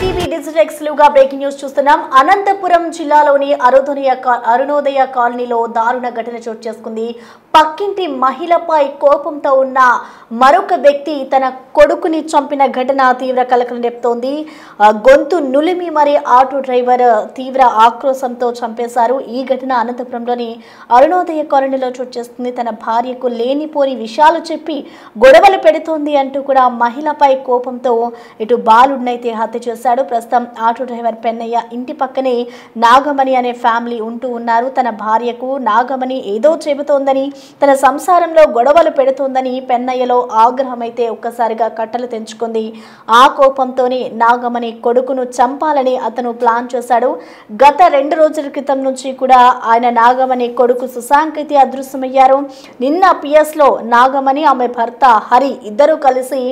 ETV digital ఎక్స్క్లూజివ్గా breaking news చూస్తున్నాం. అనంతపురం జిల్లాలోని అరుణోదయ కాలనీలో దారుణ ఘటన చోటు చేసుకుంది. పక్కింటి మహిళపై కోపంతో ఉన్న మరొక వ్యక్తి తన కొడుకుని చంపిన ఘటన తీవ్ర కలకలం రేపుతోంది. గొంతు నులిమి మరి ఆటో డ్రైవర్ తీవ్ర ఆక్రోశంతో చంపేశారు. ఈ ఘటన అనంతపురంలోని అరుణోదయ కాలనీలో చోటు చేసుకుంది. తన భార్యకు లేనిపోని విషయాలు చెప్పి గొడవలు పెడుతోంది అంటూ కూడా మహిళపై కోపంతో ఇటు బాలుడినైతే హత్య చేశాడు. ప్రస్తుతం ఆటో డ్రైవర్ పెన్నయ్య ఇంటి పక్కనే నాగమణి అనే ఫ్యామిలీ ఉంటూ ఉన్నారు. తన భార్యకు నాగమణి ఏదో చెబుతోందని, తన సంసారంలో గొడవలు పెడుతోందని పెన్నయ్యలో ఆగ్రహం అయితే ఒక్కసారిగా కట్టలు తెంచుకుంది. ఆ కోపంతోనే నాగమణి కొడుకును చంపాలని అతను ప్లాన్ చేశాడు. గత 2 రోజుల క్రితం నుంచి కూడా ఆయన నాగమణి కొడుకు సుశాంక్ అయితే అదృశ్యమయ్యారు. నిన్న పిఎస్ లో నాగమణి, ఆమె భర్త హరి ఇద్దరు కలిసి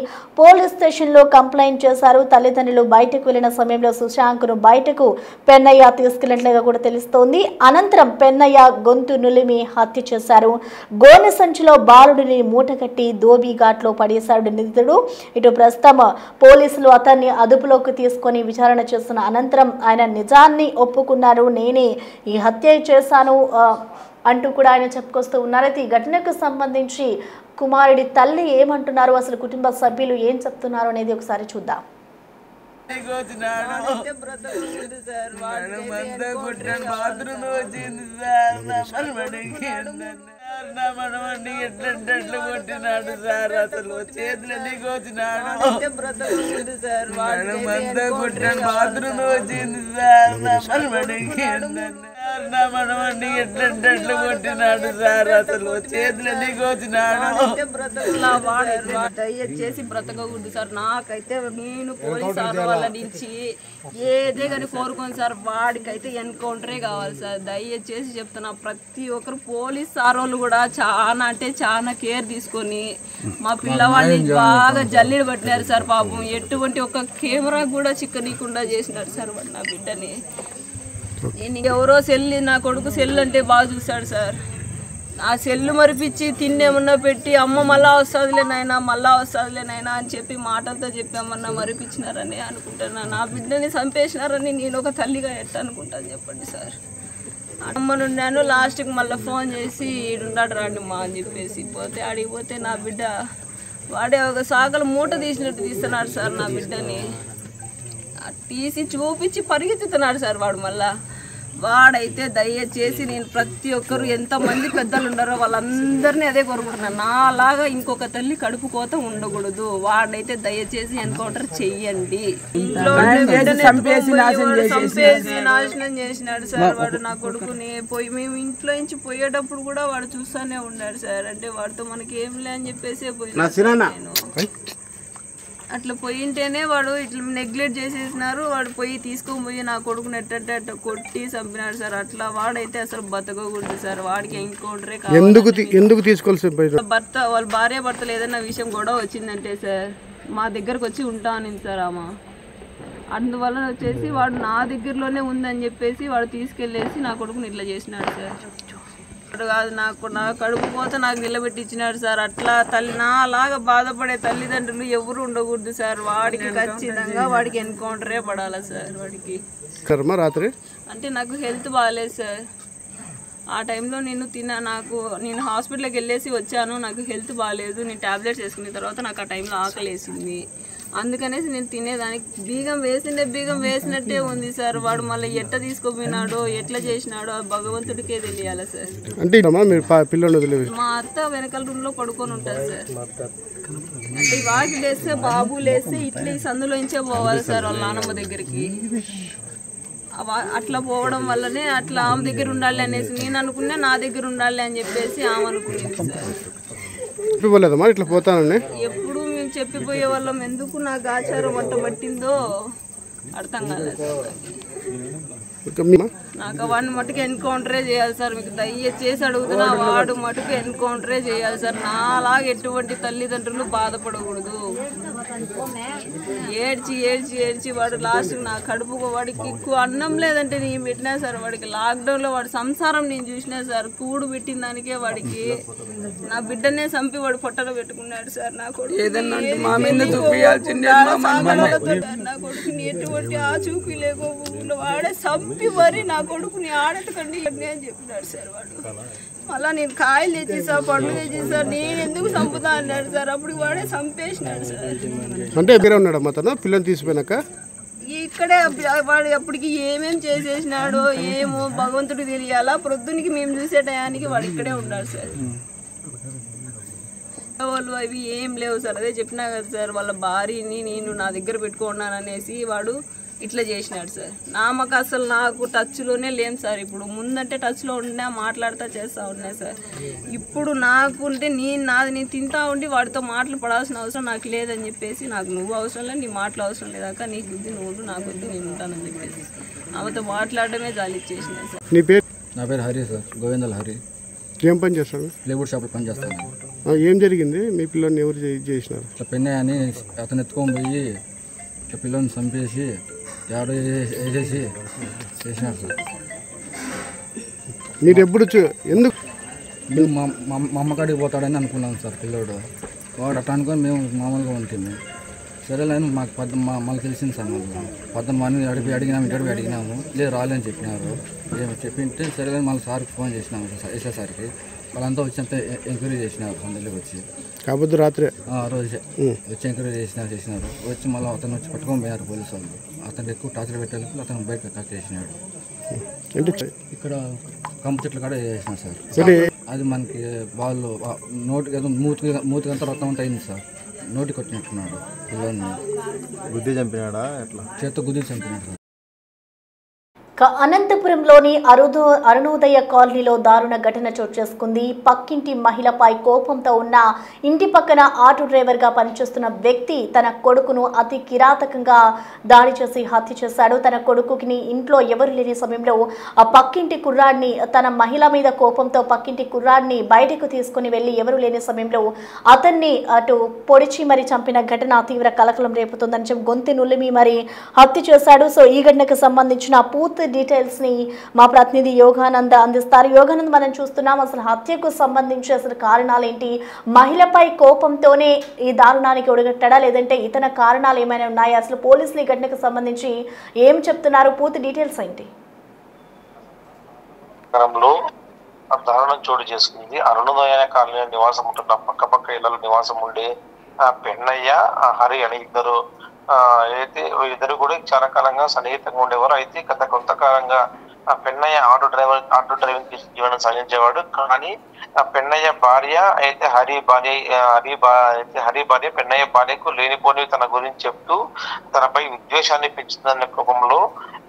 పోలీస్ స్టేషన్ లో కంప్లైంట్ చేశారు. తల్లిదండ్రులు బయటకు వెళ్లిన సమయంలో సుశాంక్ ను బయటకు పెన్నయ్య తీసుకెళ్లినట్లుగా కూడా తెలుస్తోంది. అనంతరం పెన్నయ్య గొంతు నులిమి హత్య చేశారు. గోనె సంచిలో బాలుడిని మూటగట్టి ధోబీ ఘాట్ లో పడేశాడు నిందితుడు. ఇటు ప్రస్తుతం పోలీసులు అతన్ని అదుపులోకి తీసుకొని విచారణ చేస్తున్న అనంతరం ఆయన నిజాన్ని ఒప్పుకున్నారు. నేనే ఈ హత్య చేశాను అంటూ కూడా ఆయన చెప్పుకొస్తూ ఉన్నారు. అయితే ఈ ఘటనకు సంబంధించి కుమారుడి తల్లి ఏమంటున్నారు, అసలు కుటుంబ సభ్యులు ఏం చెప్తున్నారు అనేది ఒకసారి చూద్దాం. ఎట్లంటే కొట్టినాడు సార్, అసలు చేతులన్నీ కోసినాడు. అంతా కొట్టినాడు, బాత్రూమ్ వచ్చింది సార్. నా మనమండి ఎట్లంటే కొట్టినాడు సార్, అసలు చేతులన్నీ కోసినాడు. దయచేసి బ్రతకకూడదు సార్. నాకైతే నేను పోలీస్ వాళ్ళ నుంచి ఏదే కానీ కోరుకోను సార్. వాడికైతే ఎన్కౌంటరే కావాలి సార్. దయచేసి చెప్తున్నా, ప్రతి ఒక్కరు పోలీస్ సార్ వాళ్ళు కూడా చాలా అంటే చాలా కేర్ తీసుకొని మా పిల్లవాడిని బాగా జల్లీలు పట్టినారు సార్. పాపం ఎటువంటి ఒక కెమెరా కూడా చిక్కనీయకుండా చేసినారు సార్ వాడు నా బిడ్డని. నేను ఎవరో సెల్, నా కొడుకు సెల్ అంటే బాగా చూశాడు సార్. ఆ సెల్లు మరిపించి తిన్నేమన్నా పెట్టి అమ్మ మళ్ళా వస్తుందిలే నాయనా, మళ్ళా వస్తుందిలే నాయనా అని చెప్పి మాటలతో చెప్పామన్నా మరిపించినారని అనుకుంటున్నా. నా బిడ్డని చంపేసినారని నేను ఒక తల్లిగా ఎట్ట అనుకుంటాను చెప్పండి సార్. అమ్మనున్నాను, లాస్ట్కి మళ్ళీ ఫోన్ చేసి ఈడున్నాడు రండి మా అని చెప్పేసి పోతే అడిగిపోతే నా బిడ్డ వాడే ఒక సాగలు మూట తీసినట్టు తీస్తున్నాడు సార్. నా బిడ్డని తీసి చూపించి పరిగెత్తుతున్నాడు సార్ వాడు. మళ్ళా వాడైతే దయచేసి నేను ప్రతి ఒక్కరు ఎంతమంది పెద్దలు ఉన్నారో వాళ్ళందరినీ అదే కోరుకుంటున్నాను, నాలాగా ఇంకొక తల్లి కడుపు కోత ఉండకూడదు. వాడైతే దయచేసి ఎన్కౌంటర్ చెయ్యండి. ఇంట్లో చంపేసి నాశనం చేసినాడు సార్ వాడు నా కొడుకుని. మేము ఇంట్లో నుంచి పోయేటప్పుడు కూడా వాడు చూస్తూనే ఉన్నాడు సార్. అంటే వాడితో మనకి ఏం లే అని చెప్పేసి పోయినా అట్లా పోయింటేనే వాడు ఇట్లా నెగ్లెక్ట్ చేసేసినారు. వాడు పోయి తీసుకొని పోయి నా కొడుకుని ఎట్టంటే అట్ట కొట్టి చంపినాడు సార్. అట్లా వాడైతే అసలు బతకకూడదు సార్. వాడికి ఎన్కౌంటరే కావాలి. ఎందుకు తీసుకోవాల్సి భర్త వాళ్ళ భార్య భర్తలు ఏదైనా విషయం గొడవ వచ్చిందంటే సార్ మా దగ్గరకు వచ్చి ఉంటా అనింది సార్ ఆమె. అందువల్ల వచ్చేసి వాడు నా దగ్గరలోనే ఉందని చెప్పేసి వాడు తీసుకెళ్ళేసి నా కొడుకుని ఇట్లా చేసినాడు సార్. కాదు నా కడుపు పోతే నాకు నిలబెట్టించినాడు సార్. అట్లా నా అలాగా బాధపడే తల్లిదండ్రులు ఎవరు ఉండకూడదు సార్. వాడికి ఖచ్చితంగా వాడికి ఎన్కౌంటరే పడాలి సార్. వాడికి రాత్రి అంటే నాకు హెల్త్ బాగాలేదు సార్. ఆ టైంలో నేను హాస్పిటల్కి వెళ్ళేసి వచ్చాను. నాకు హెల్త్ బాగాలేదు. నేను ట్యాబ్లెట్స్ వేసుకున్న తర్వాత నాకు ఆ టైంలో ఆకలేసింది. అందుకనేసి నేను తినేదానికి బీగం వేసినట్టే ఉంది సార్. వాడు మళ్ళీ ఎట్లా తీసుకుపోయినాడో ఎట్లా చేసినాడో భగవంతుడికే తెలియాలి సార్. అంటే మా అత్త వెనకాల రూమ్ లో పడుకొని ఉంటుంది సార్. అంటే వాకి లేస్తే బాబు లేస్తే ఇట్లా ఈ సందులోంచే పోవాలి సార్ వాళ్ళ నాన్నమ్మ దగ్గరికి. అట్లా పోవడం వల్లనే అట్లా ఆమె దగ్గర ఉండాలి అనేసి నేను అనుకున్నా, నా దగ్గర ఉండాలి అని చెప్పేసి ఆమె అనుకునేది సార్. ఇట్లా పోతానని ఎప్పుడు మేము చెప్పిపోయే వాళ్ళం. ఎందుకు నాకు ఆచారం వంట పట్టిందో అర్థం కాలేదు. నాకు వాడిని మటుకు ఎన్కౌంటరే చేయాలి సార్. మీకు దయచేసి అడుగుతున్నా, వాడు మటుకు ఎన్కౌంటరే చేయాలి సార్. నాలాగా ఎటువంటి తల్లిదండ్రులు బాధపడకూడదు. ఏడ్చి ఏడ్చి ఏడ్చి వాడు లాస్ట్ నా కడుపుకు వాడికి ఎక్కువ అన్నం లేదంటే నేను పెట్టినా సార్. వాడికి లాక్డౌన్లో వాడి సంసారం నేను చూసినా సార్. కూడు పెట్టిన దానికే వాడికి నా బిడ్డనే చంపి వాడు పొట్టలో పెట్టుకున్నాడు సార్. నా కొడుకు నా కొడుకుని ఎటువంటి ఆ చూపి లేకుండా వాడే చంపి మరి నా కొడుకుని ఆడటకండి అని చెప్పినాడు సార్. వాడు మళ్ళా నేను కాయలు తెచ్చిసా, పండ్లు తెచ్చిసా, నేను ఎందుకు చంపుతా అన్నాడు సార్. అప్పుడు వాడే చంపేసినాడు సార్. అంటే వేరే ఉన్నాడు మా తన పిల్లలు తీసిపోయినాక ఇక్కడే వాడు అప్పటికి ఏమేం చేసేసినాడో ఏమో భగవంతుడికి తెలియాలా. ప్రొద్దునికి మేము చూసే టయానికి వాడు ఇక్కడే ఉన్నాడు సార్. వాళ్ళు అవి ఏం లేవు సార్. అదే చెప్పినా కదా సార్, వాళ్ళ భార్యని నేను నా దగ్గర పెట్టుకున్నాను అనేసి వాడు ఇట్లా చేసినాడు సార్. నామకు అసలు నాకు టచ్లోనే లేం సార్. ఇప్పుడు ముందంటే టచ్లో ఉన్నా, మాట్లాడుతూ చేస్తూ ఉన్నా సార్. ఇప్పుడు నాకుంటే నాది నేను తింటా ఉండి వాడితో మాటలు పడాల్సిన అవసరం నాకు లేదని చెప్పేసి, నాకు నువ్వు అవసరం లేదు, నీ మాటలు అవసరం లేదాక నీకు బుద్ధి నువ్వు నాకు వద్దు నేను ఉంటానని చెప్పేసి ఆమెతో మాట్లాడడమే జాలి ఇచ్చేసిన సార్. నీ పేరు? నా పేరు హరి సార్, గోవిందల్ హరి. ఏం పని చేస్తాడు? ప్లేవుడ్ షాప్లో పని చేస్తాను. ఏం జరిగింది? మీ పిల్లల్ని ఎవరు చేసినారు? ఇట్లా పెన్నయ్య అని అతను ఎత్తుకొని పోయి ఇట్లా పిల్లల్ని చంపేసి ఎవడో వేసేసి చేసినారు సార్. మీరు ఎప్పుడు ఎందుకు మేము మా అమ్మకాడికి పోతాడని అనుకున్నాం సార్. పిల్లోడు వాడు అట్లా అనుకొని మేము మామూలుగా ఉంటుంది. సరేలేని మాకు మళ్ళీ తెలిసింది సార్. మళ్ళీ మార్నింగ్ అడిగినాము, ఇంటర్వ్యూ అడిగినాము, లేదు రాలేని చెప్పినారు. చెప్పింటే సరేలేని మళ్ళీ సార్కి ఫోన్ చేసినాము ఎస్ఐ సార్కి. వాళ్ళంతా వచ్చి అంతా ఎంక్వైరీ చేసినారు సందర్భంగా వచ్చి. కాకపోతే రాత్రి రోజే వచ్చి ఎంక్వైరీ చేసినారు. వచ్చి మళ్ళీ అతను వచ్చి పట్టుకొని పోయారు పోలీసు వాళ్ళు. అతను ఎక్కువ టార్చర్ పెట్టేందుకు అతను బయట కట్ చేసినాడు. అంటే ఇక్కడ కంప చెట్లు కాడ చేసినారు సార్. అది మనకి వాళ్ళు నోటికి ఏదో మూతికంతా రక్తం అంతా అయింది సార్. నోటి కొట్టినట్టున్నాడు పిల్లల్ని. గుద్ది చంపినాడా? ఎట్లా? చేత్తో గుద్ది చంపినాడు సార్. అనంతపురంలోని అరుణోదయ కాలనీలో దారుణ ఘటన చోటు చేసుకుంది. పక్కింటి మహిళపై కోపంతో ఉన్న ఇంటి పక్కన ఆటో డ్రైవర్గా పనిచేస్తున్న వ్యక్తి తన కొడుకును అతి కిరాతకంగా దాడి చేసి హత్య చేశాడు. తన కొడుకుని ఇంట్లో ఎవరు లేని సమయంలో ఆ పక్కింటి కుర్రాడిని, తన మహిళ మీద కోపంతో పక్కింటి కుర్రాడిని బయటకు తీసుకుని వెళ్లి ఎవరు లేని సమయంలో అతన్ని అటు పొడిచి మరి చంపిన ఘటన తీవ్ర కలకలం రేపుతుందని చెప్పి గొంతు నులిమి మరి హత్య చేశాడు. సో ఈ ఘటనకు సంబంధించిన పూర్తి డీటెయిల్స్ ని మా ప్రతినిధి యోగానంద్ అందిస్తారు. యోగానంద్, మనం చూస్తున్నాం అసలు హత్యకు సంబంధించి అసలు కారణాలు ఏంటి? మహిళపై కోపంతోనే ఈ దారుణానికి ఒడిగట్టాడా, లేదంటే ఇతర కారణాలు ఏమైనా ఉన్నాయా? అసలు పోలీసులు ఈ ఘటనకు సంబంధించి ఏం చెప్తున్నారు? పూర్తి డీటెయిల్స్ ఏంటి? దారుణం చోటు చేసుకుంది. అరుణోదయ కాలనీ నివాసం ఉంటున్న పక్క ఇళ్లలో నివాసం ఉండే పెన్నయ్య, హరి అని ఇద్దరు ఇద్దరు కూడా చాలా కాలంగా సన్నిహితంగా ఉండేవారు. అయితే గత కొంతకాలంగా పెన్నయ్య ఆటో డ్రైవింగ్ జీవనం సాగించేవాడు. కానీ పెన్నయ్య భార్య అయితే హరి భార్య పెన్నయ్య భార్యకు లేనిపోని తన గురించి చెప్తూ తనపై విద్వేషాన్ని పెంచుతుందనే కోపంలో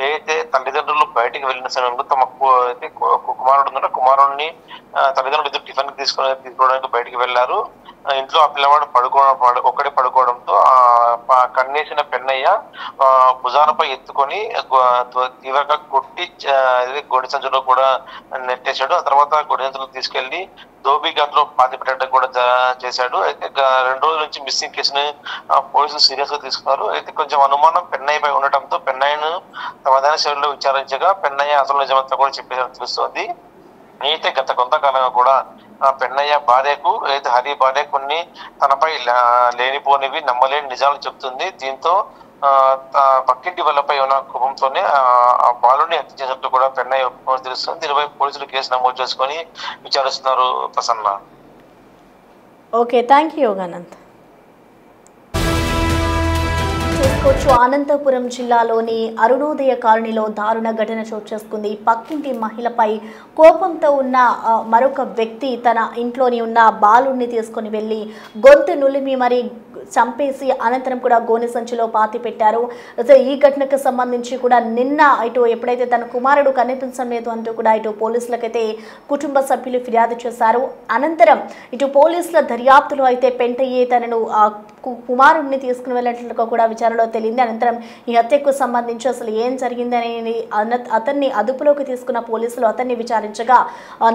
ఏదైతే తల్లిదండ్రులు బయటికి వెళ్ళిన సమయంలో తమ కుమారుడు ఉన్నాడో కుమారుడిని తల్లిదండ్రులు టిఫిన్ తీసుకోవడానికి బయటికి వెళ్లారు. ఇంట్లో ఆ పిల్లవాడు ఒక్కడే పడుకోవడంతో కన్నేసిన పెన్నయ్య భుజానపై ఎత్తుకొని తీవ్రంగా కొట్టి గొడి సంచులో కూడా నెట్టేశాడు. ఆ తర్వాత గొడి సంచులు తీసుకెళ్లి ధోబీ ఘాట్ లో పాతి పెట్టడం కూడా చేశాడు. అయితే 2 రోజుల నుంచి మిస్సింగ్ కేసుని పోలీసులు సీరియస్ గా తీసుకున్నారు. అయితే కొంచెం అనుమానం పెన్నయ్యపై ఉండటంతో పెన్నయ్యను తమదైన శైలిలో విచారించగా పెన్నయ్య అసలు నిజమంతా కూడా చెప్పేసి తెలుస్తోంది. అయితే గత కొంతకాలంగా కూడా పెన్నయ్య భార్యకు అయితే హరి భార్య కొన్ని తనపై లేనిపోనివి నమ్మలేని నిజాలు చెప్తుంది. దీంతో పక్కింటి వాళ్ళపై ఉన్న కోపంతోనే ఆ బాలుని హత్య చేసినట్టు కూడా పెన్నయ్య తెలుస్తుంది. దీనిపై పోలీసులు కేసు నమోదు చేసుకొని విచారిస్తున్నారు. Prasanna. Okay, thank you Yoganand. Anantapuram జిల్లాలోని అరుణోదయ కాలనీలో దారుణ ఘటన చోటు చేసుకుంది. పక్కింటి మహిళపై కోపంతో ఉన్న మరొక వ్యక్తి తన ఇంట్లోని ఉన్న బాలుడిని తీసుకొని వెళ్ళి గొంతు నులిమి మరి చంపేసి అనంతరం కూడా గోనె సంచిలో పాతి పెట్టారు. ఈ ఘటనకు సంబంధించి కూడా నిన్న ఇటు ఎప్పుడైతే తన కుమారుడు కనిపించడం లేదు అంటూ కూడా ఇటు పోలీసులకైతే కుటుంబ సభ్యులు ఫిర్యాదు చేశారు. అనంతరం ఇటు పోలీసుల దర్యాప్తులో అయితే పెంటయ్యే తనను కుమారుడిని తీసుకుని వెళ్ళినట్లుగా కూడా విచారణలో తెలియంది. అనంతరం ఈ హత్యకు సంబంధించి అసలు ఏం జరిగిందని అతన్ని అదుపులోకి తీసుకున్న పోలీసులు అతన్ని విచారించగా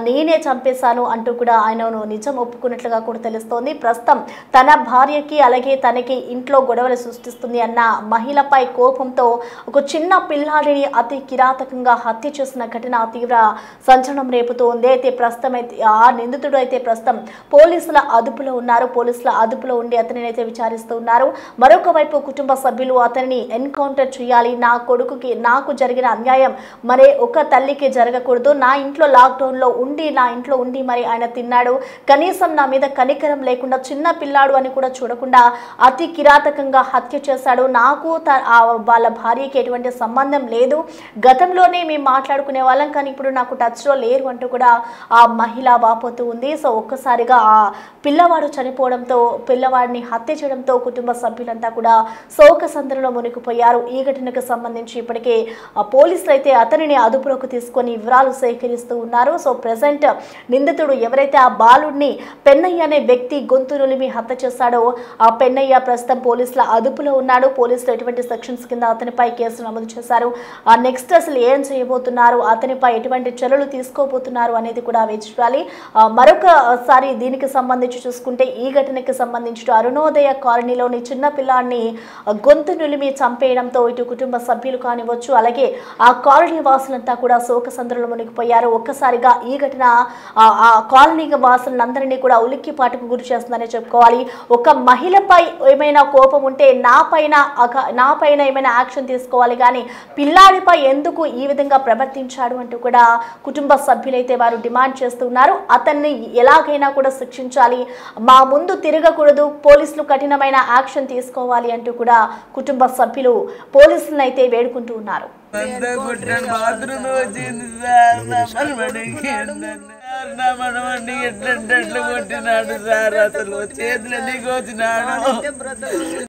నేనే చంపేశాను అంటూ కూడా ఆయనను నిజం ఒప్పుకున్నట్లుగా కూడా తెలుస్తోంది. ప్రస్తుతం తన భార్యకి అలాగే తనకి ఇంట్లో గొడవలు సృష్టిస్తుంది అన్న మహిళపై కోపంతో ఒక చిన్న పిల్లాడిని అతి కిరాతకంగా హత్య చేసిన ఘటన తీవ్ర సంచలనం రేపుతోంది. అయితే ప్రస్తుతం ఆ నిందితుడు అయితే ప్రస్తుతం పోలీసుల అదుపులో ఉన్నారు. పోలీసుల అదుపులో ఉండి అతనిని అయితే విచారిస్తూ ఉన్నారు. మరొక వైపు కుటుంబ సభ్యులు అతనిని ఎన్కౌంటర్ చేయాలి, నా కొడుకుకి నాకు జరిగిన అన్యాయం మరే ఒక తల్లికి జరగకూడదు, నా ఇంట్లో లాక్డౌన్లో ఉండి మరి ఆయన తిన్నాడు, కనీసం నా మీద కనికరం లేకుండా చిన్న పిల్లాడు అని కూడా చూడకుండా అతి కిరాతకంగా హత్య చేశాడు, నాకు వాళ్ళ భార్యకి ఎటువంటి సంబంధం లేదు, గతంలోనే మేము మాట్లాడుకునే వాళ్ళం కానీ ఇప్పుడు నాకు టచ్లో లేరు అంటూ కూడా ఆ మహిళ వాపోతూ ఉంది. సో ఒక్కసారిగా ఆ పిల్లవాడు చనిపోవడంతో పిల్లవాడిని హత్య చేయడంతో కుటుంబ సభ్యులంతా కూడా శోక సంద్రంలో మునిగిపోయారు. ఈ ఘటనకు సంబంధించి ఇప్పటికే పోలీసులు అయితే అతనిని అదుపులోకి తీసుకొని వివరాలు సేకరిస్తూ ఉన్నారు. సో ప్రెసెంట్ నిందితుడు ఎవరైతే ఆ బాలుడిని పెన్నయ్య అనే వ్యక్తి గొంతు నులిమి హత్య చేశాడో ఆ పెన్నయ్య ప్రస్తుతం పోలీసుల అదుపులో ఉన్నాడు. పోలీసులు ఎటువంటి సెక్షన్స్ కింద అతనిపై కేసు నమోదు చేశారు. నెక్స్ట్ అసలు ఏం చేయబోతున్నారు, అతనిపై ఎటువంటి చర్యలు తీసుకోబోతున్నారు అనేది కూడా వేచి చూడాలి. మరొకసారి దీనికి సంబంధించి చూసుకుంటే ఈ ఘటనకి సంబంధించి అరుణోదయ కాలనీలోని చిన్న పిల్లాన్ని గొంతు నులిమి చంపేయడంతో ఇటు కుటుంబ సభ్యులు కానివచ్చు అలాగే ఆ కాలనీ వాసులంతా కూడా శోక సంద్రంలో మునిగిపోయారు. ఒక్కసారిగా ఈ ఘటన ఆ కాలనీ వాసులందరినీ కూడా ఉలిక్కిపాటుకు గురి చేస్తుందని చెప్పుకోవాలి. ఒక మహిళపై ఏమైనా కోపం ఉంటే నా పైన ఏమైనా యాక్షన్ తీసుకోవాలి కానీ పిల్లాడిపై ఎందుకు ఈ విధంగా ప్రవర్తించాడు అంటూ కూడా కుటుంబ సభ్యులైతే వారు డిమాండ్ చేస్తున్నారు. అతన్ని ఎలాగైనా కూడా శిక్షించాలి, మా ముందు తిరగకూడదు, పోలీసులు కఠినమైన యాక్షన్ తీసుకోవాలి అంటూ కూడా కుటుంబ సభ్యులు పోలీసులను అయితే వేడుకుంటూ ఉన్నారు. ఎట్లా కొట్టినాడు సార్, అసలు చేతులన్నీ కోసినాడు.